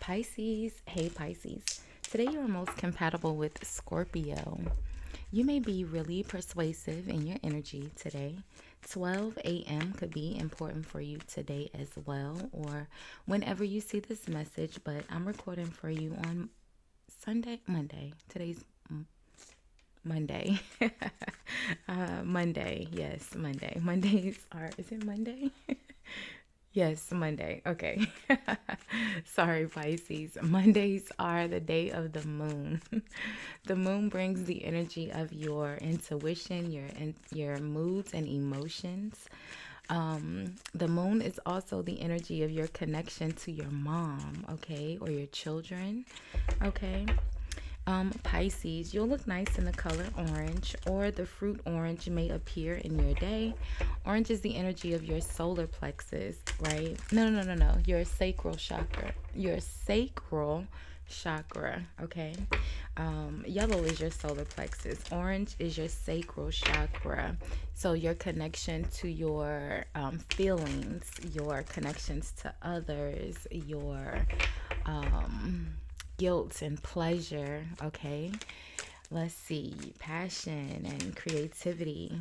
Pisces, hey Pisces. Today you are most compatible with Scorpio. You may be really persuasive in your energy today. 12 a.m. could be important for you today as well, or whenever you see this message. But I'm recording for you on Monday. Today's Monday. Monday, yes, Monday. Mondays are, is it Monday? Yes, Monday. Okay. Sorry, Pisces. Mondays are the day of the moon. The moon brings the energy of your intuition, your moods and emotions. The moon is also the energy of your connection to your mom, okay, or your children, okay. Pisces, you'll look nice in the color orange, or the fruit orange may appear in your day. Orange is the energy of your solar plexus, right? No. Your sacral chakra. Your sacral chakra, okay? Yellow is your solar plexus. Orange is your sacral chakra. So your connection to your feelings, your connections to others, your guilt and pleasure, okay? Let's see, passion and creativity.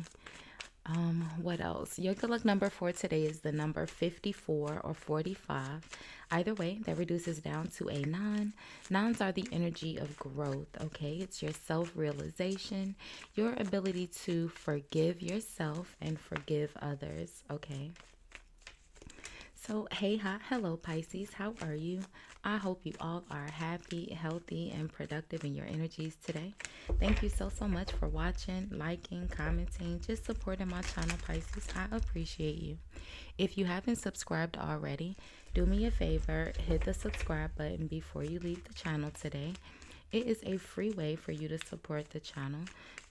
What else? Your good luck number for today is the number 54 or 45. Either way, that reduces down to a 9. Nines are the energy of growth, okay? It's your self-realization, your ability to forgive yourself and forgive others, okay? So, hey, hi, hello, Pisces. How are you? I hope you all are happy, healthy, and productive in your energies today. Thank you so much for watching, liking, commenting, just supporting my channel, Pisces. I appreciate you. If you haven't subscribed already, do me a favor, hit the subscribe button before you leave the channel today. It is a free way for you to support the channel.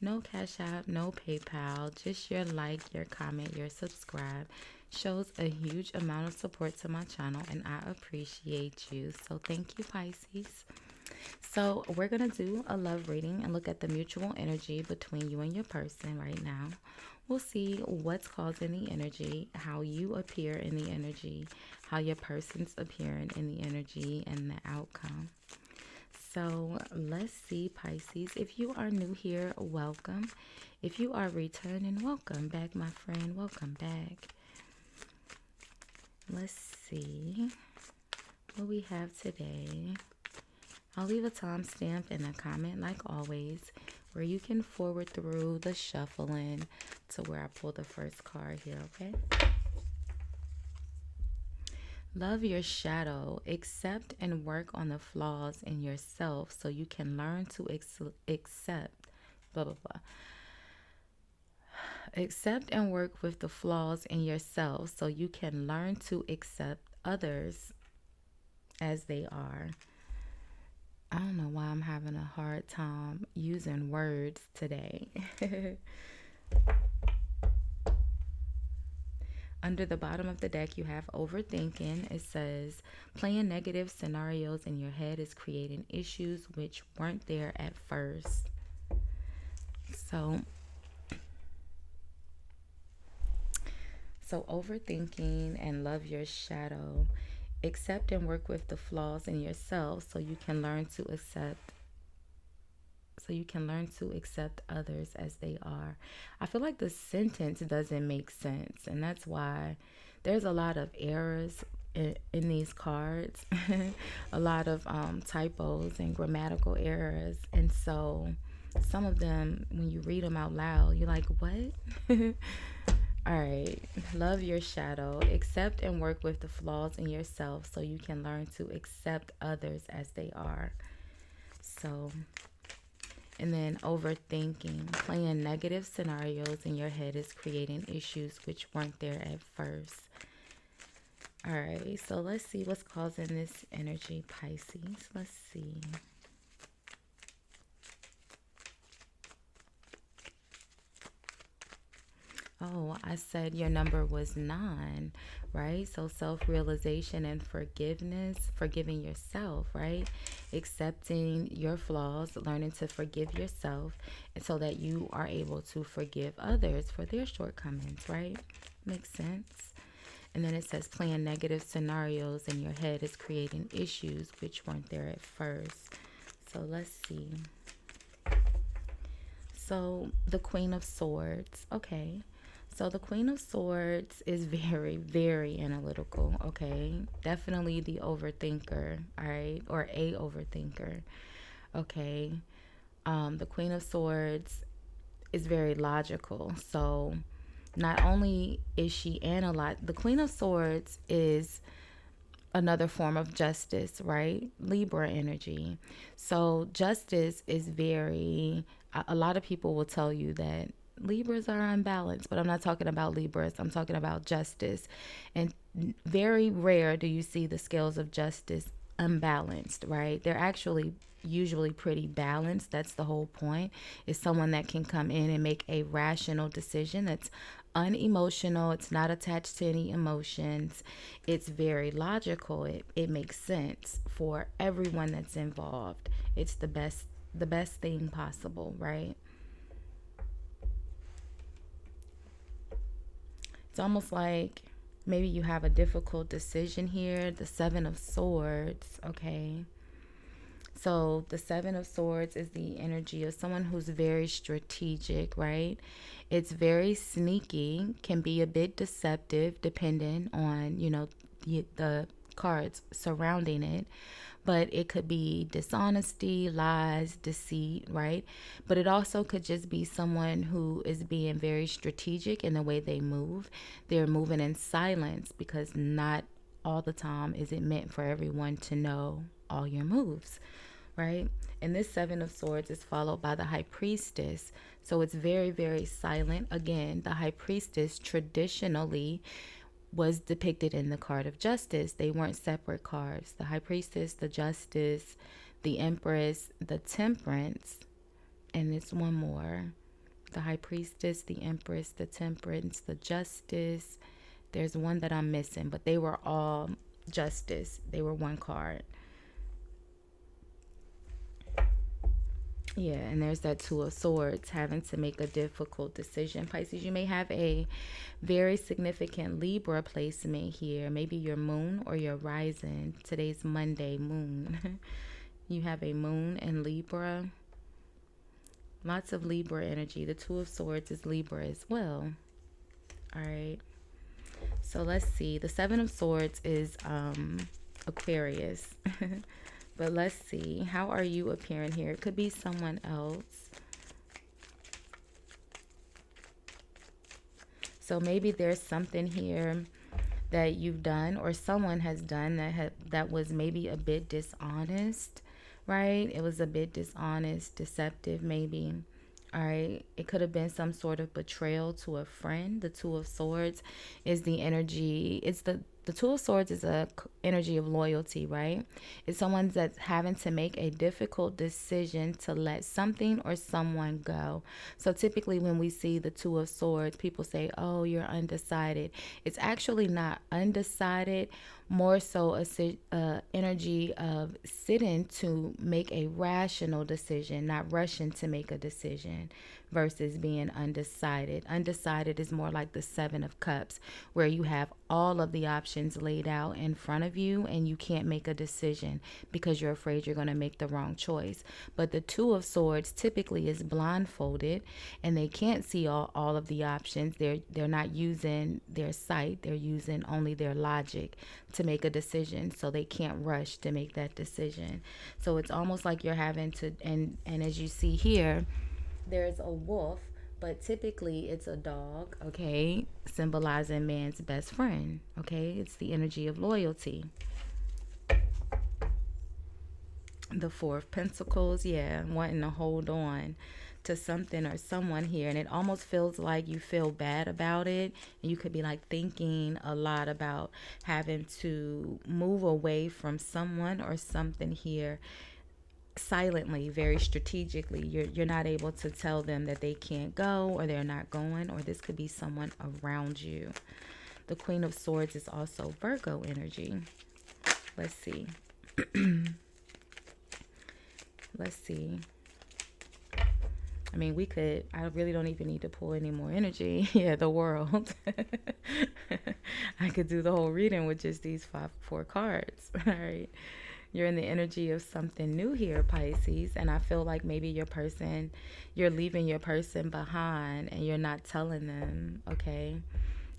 No Cash App, no PayPal, just your like, your comment, your subscribe shows a huge amount of support to my channel, and I appreciate you. So thank you, Pisces. So we're going to do a love reading and look at the mutual energy between you and your person right now. We'll see what's causing the energy, how you appear in the energy, how your person's appearing in the energy, and the outcome. So let's see, Pisces. If you are new here, welcome. If you are returning, welcome back, my friend. Welcome back. Let's see what we have today. I'll leave a timestamp in a comment, like always, where you can forward through the shuffling to where I pull the first card here, okay? Love your shadow. Accept and work on the flaws in yourself so you can learn to accept, blah, blah, blah. Accept and work with the flaws in yourself so you can learn to accept others as they are. I don't know why I'm having a hard time using words today. Under the bottom of the deck, you have overthinking. It says, playing negative scenarios in your head is creating issues which weren't there at first. So overthinking and love your shadow. Accept and work with the flaws in yourself so you can learn to accept others as they are. I feel like the sentence doesn't make sense, and that's why there's a lot of errors in these cards. A lot of typos and grammatical errors, and so some of them, when you read them out loud, you're like, what? All right, love your shadow. Accept and work with the flaws in yourself so you can learn to accept others as they are. So, and then overthinking. Playing negative scenarios in your head is creating issues which weren't there at first. All right, so let's see what's causing this energy, Pisces. Let's see. Oh, I said your number was 9, right? So self-realization and forgiveness, forgiving yourself, right? Accepting your flaws, learning to forgive yourself, and so that you are able to forgive others for their shortcomings, right? Makes sense. And then it says playing negative scenarios in your head is creating issues which weren't there at first. So let's see. So the Queen of Swords. Okay. So the Queen of Swords is very, very analytical. Okay. Definitely the overthinker. All right. Or a overthinker. Okay. The Queen of Swords is very logical. So not only is she the Queen of Swords is another form of justice, right? Libra energy. So justice is a lot of people will tell you that Libras are unbalanced, but I'm not talking about Libras. I'm talking about justice. And very rare do you see the scales of justice unbalanced, right? They're actually usually pretty balanced. That's the whole point, is someone that can come in and make a rational decision that's unemotional. It's not attached to any emotions. It's very logical. It makes sense for everyone that's involved. It's the best thing possible, right? It's almost like maybe you have a difficult decision here. The Seven of Swords, okay? So the Seven of Swords is the energy of someone who's very strategic, right? It's very sneaky, can be a bit deceptive depending on, the cards surrounding it. But it could be dishonesty, lies, deceit, right? But it also could just be someone who is being very strategic in the way they move. They're moving in silence because not all the time is it meant for everyone to know all your moves, right? And this Seven of Swords is followed by the High Priestess. So it's very, very silent. Again, the High Priestess traditionally was depicted in the card of Justice. They weren't separate cards. The High Priestess, the Justice, the Empress, the Temperance, and it's one more. The High Priestess, the Empress, the Temperance, the Justice. There's one that I'm missing, but they were all Justice. They were one card. Yeah, and there's that Two of Swords, having to make a difficult decision. Pisces, you may have a very significant Libra placement here. Maybe your moon or your rising. Today's Monday, moon. You have a moon in Libra. Lots of Libra energy. The Two of Swords is Libra as well. All right. So let's see. The Seven of Swords is Aquarius. But let's see. How are you appearing here? It could be someone else. So maybe there's something here that you've done or someone has done that was maybe a bit dishonest, right? It was a bit dishonest, deceptive maybe. All right. It could have been some sort of betrayal to a friend. The Two of Swords is the energy. The Two of Swords is a energy of loyalty, right? It's someone that's having to make a difficult decision to let something or someone go. So typically when we see the Two of Swords, people say, oh, you're undecided. It's actually not undecided, more so a energy of sitting to make a rational decision, not rushing to make a decision, versus being undecided. Undecided is more like the Seven of Cups, where you have all of the options laid out in front of you and you can't make a decision because you're afraid you're going to make the wrong choice. But the Two of Swords typically is blindfolded and they can't see all of the options. They're not using their sight. They're using only their logic to make a decision. So they can't rush to make that decision. So it's almost like you're having to, and as you see here, there's a wolf, but typically it's a dog, okay, symbolizing man's best friend, okay? It's the energy of loyalty. The Four of Pentacles, yeah, wanting to hold on to something or someone here, and it almost feels like you feel bad about it, and you could be like thinking a lot about having to move away from someone or something here silently, very strategically. You're not able to tell them that they can't go or they're not going, or this could be someone around you. The Queen of Swords is also Virgo energy. Let's see. Let's see. I mean, I really don't even need to pull any more energy. Yeah, the World. I could do the whole reading with just these four cards. All right. You're in the energy of something new here, Pisces. And I feel like maybe you're leaving your person behind and you're not telling them, okay?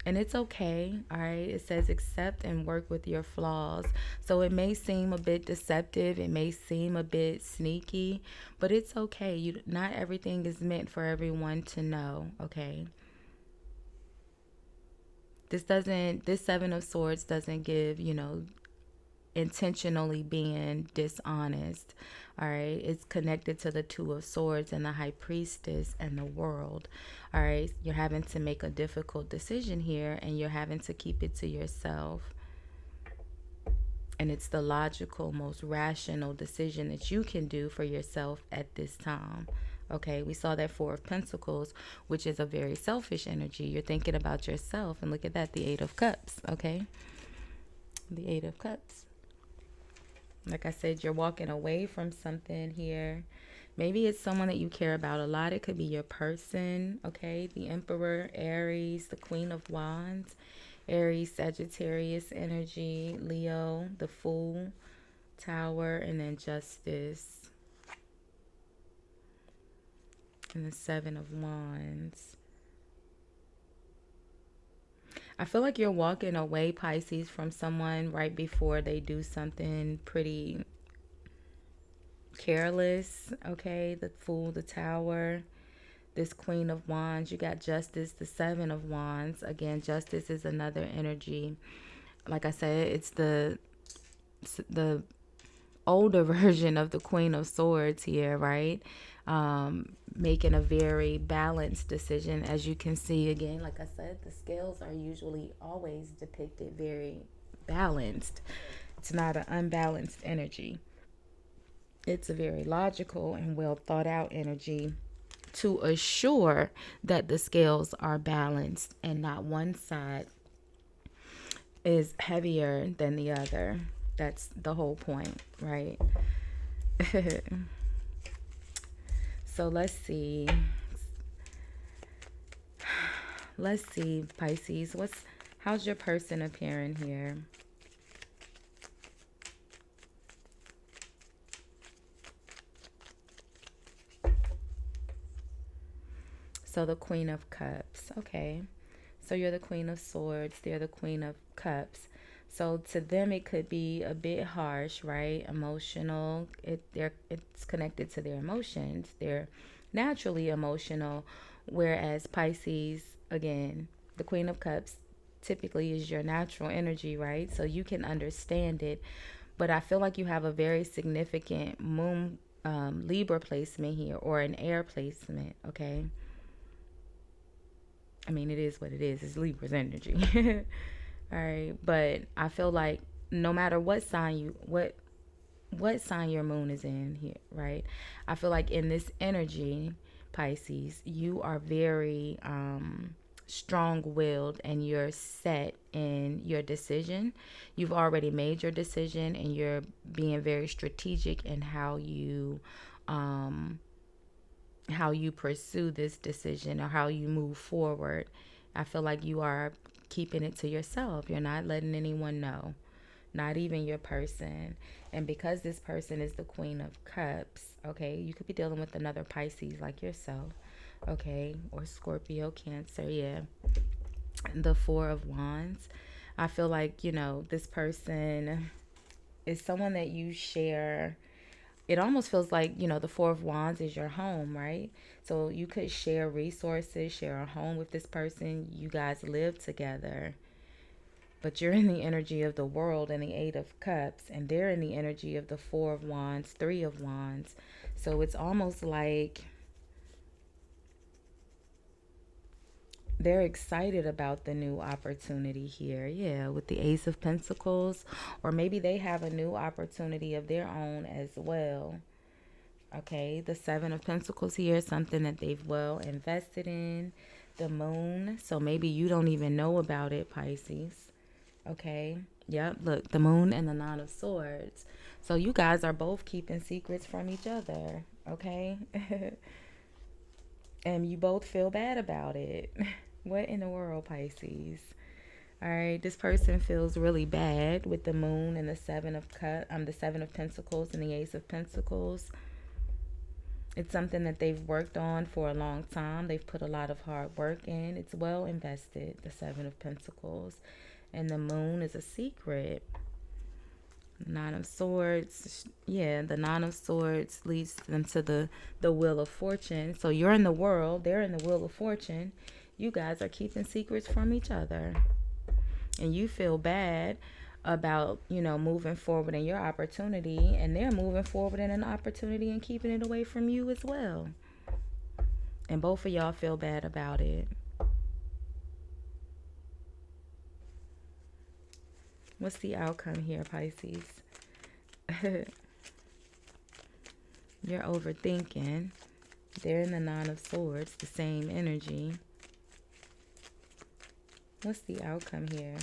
And it's okay, all right? It says accept and work with your flaws. So it may seem a bit deceptive, it may seem a bit sneaky, but it's okay. Not everything is meant for everyone to know, okay? This Seven of Swords doesn't give, intentionally being dishonest. All right, it's connected to the Two of Swords and the High Priestess and the World. All right, you're having to make a difficult decision here and you're having to keep it to yourself. And it's the logical, most rational decision that you can do for yourself at this time. Okay, we saw that Four of Pentacles, which is a very selfish energy. You're thinking about yourself, and look at that, the Eight of Cups. Okay, the Eight of Cups. Like I said, you're walking away from something here. Maybe it's someone that you care about a lot. It could be your person, okay? The Emperor, Aries, the Queen of Wands, Aries, Sagittarius energy, Leo, the Fool, Tower, and then Justice. And the Seven of Wands. I feel like you're walking away, Pisces, from someone right before they do something pretty careless, okay? The Fool, the Tower, this Queen of Wands. You got Justice, the Seven of Wands. Again, Justice is another energy. Like I said, it's the older version of the Queen of Swords here, right? Making a very balanced decision. As you can see, again, like I said, the scales are usually always depicted very balanced. It's not an unbalanced energy. It's a very logical and well thought out energy to assure that the scales are balanced and not one side is heavier than the other. That's the whole point, right? So let's see. Let's see, Pisces. How's your person appearing here? So the Queen of Cups. Okay. So you're the Queen of Swords. They're the Queen of Cups. So to them, it could be a bit harsh, right? Emotional. It's connected to their emotions. They're naturally emotional. Whereas Pisces, again, the Queen of Cups typically is your natural energy, right? So you can understand it. But I feel like you have a very significant moon Libra placement here, or an air placement, okay? I mean, it is what it is. It's Libra's energy. All right. But I feel like no matter what sign your moon is in here, right? I feel like in this energy, Pisces, you are very strong-willed and you're set in your decision. You've already made your decision and you're being very strategic in how you pursue this decision or how you move forward. I feel like you are keeping it to yourself. You're not letting anyone know, not even your person. And because this person is the Queen of Cups, okay, you could be dealing with another Pisces like yourself, okay, or Scorpio, Cancer, yeah. The Four of Wands. I feel like, this person is someone that you share. It almost feels like, the Four of Wands is your home, right? So you could share resources, share a home with this person. You guys live together. But you're in the energy of the World and the Eight of Cups. And they're in the energy of the Four of Wands, Three of Wands. So it's almost like they're excited about the new opportunity here. Yeah, with the Ace of Pentacles. Or maybe they have a new opportunity of their own as well. Okay, the Seven of Pentacles here is something that they've well invested in. The Moon. So maybe you don't even know about it, Pisces. Okay. Yep, look, the Moon and the Nine of Swords. So you guys are both keeping secrets from each other. Okay. And you both feel bad about it. What in the world, Pisces? All right, this person feels really bad with the moon and the the 7 of Pentacles and the Ace of Pentacles. It's something that they've worked on for a long time. They've put a lot of hard work in. It's well invested, the 7 of Pentacles. And the moon is a secret. 9 of Swords. Yeah, the 9 of Swords leads them to the Wheel of Fortune. So you're in the world. They're in the Wheel of Fortune. You guys are keeping secrets from each other. And you feel bad about, moving forward in your opportunity, and they're moving forward in an opportunity and keeping it away from you as well. And both of y'all feel bad about it. What's the outcome here, Pisces? You're overthinking. They're in the 9 of Swords, the same energy. What's the outcome here?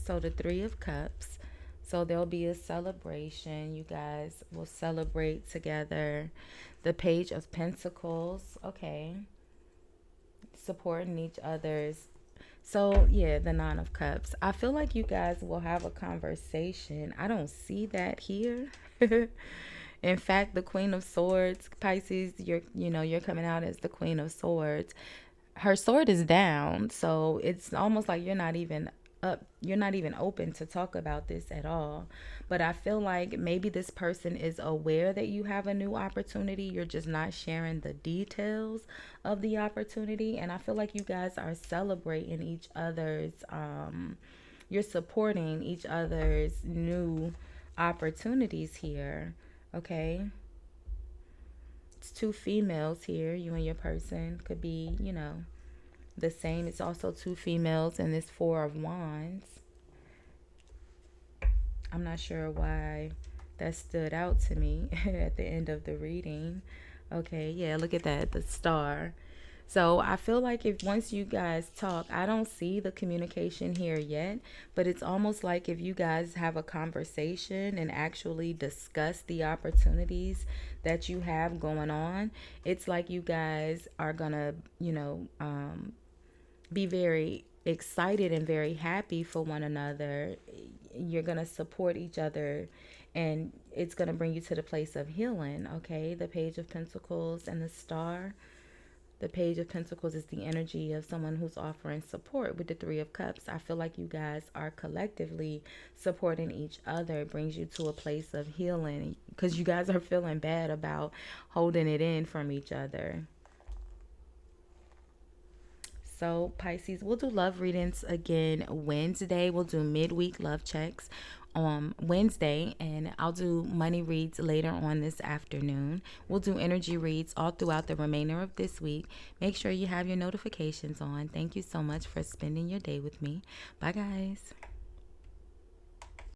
So the 3 of Cups. So there'll be a celebration. You guys will celebrate together. The Page of Pentacles. Okay. Supporting each other's. So yeah, the 9 of Cups. I feel like you guys will have a conversation. I don't see that here. In fact, the Queen of Swords, Pisces, you're coming out as the Queen of Swords. Her sword is down, so it's almost like you're not even open to talk about this at all. But I feel like maybe this person is aware that you have a new opportunity. You're just not sharing the details of the opportunity. And I feel like you guys are celebrating each other's, you're supporting each other's new opportunities here. Okay. It's 2 females here. You and your person could be, the same. It's also 2 females in this 4 of Wands. I'm not sure why that stood out to me at the end of the reading. Okay, yeah, look at that, the star. So I feel like if once you guys talk, I don't see the communication here yet, but it's almost like if you guys have a conversation and actually discuss the opportunities that you have going on, it's like you guys are gonna, be very excited and very happy for one another. You're gonna support each other, and it's gonna bring you to the place of healing. Okay, the Page of Pentacles and the Star. The Page of Pentacles is the energy of someone who's offering support. With the 3 of Cups, I feel like you guys are collectively supporting each other. It brings you to a place of healing because you guys are feeling bad about holding it in from each other. So Pisces, we'll do love readings again Wednesday. We'll do midweek love checks on Wednesday, and I'll do money reads later on this afternoon. We'll do energy reads all throughout the remainder of this week. Make sure you have your notifications on. Thank you so much for spending your day with me. Bye, guys.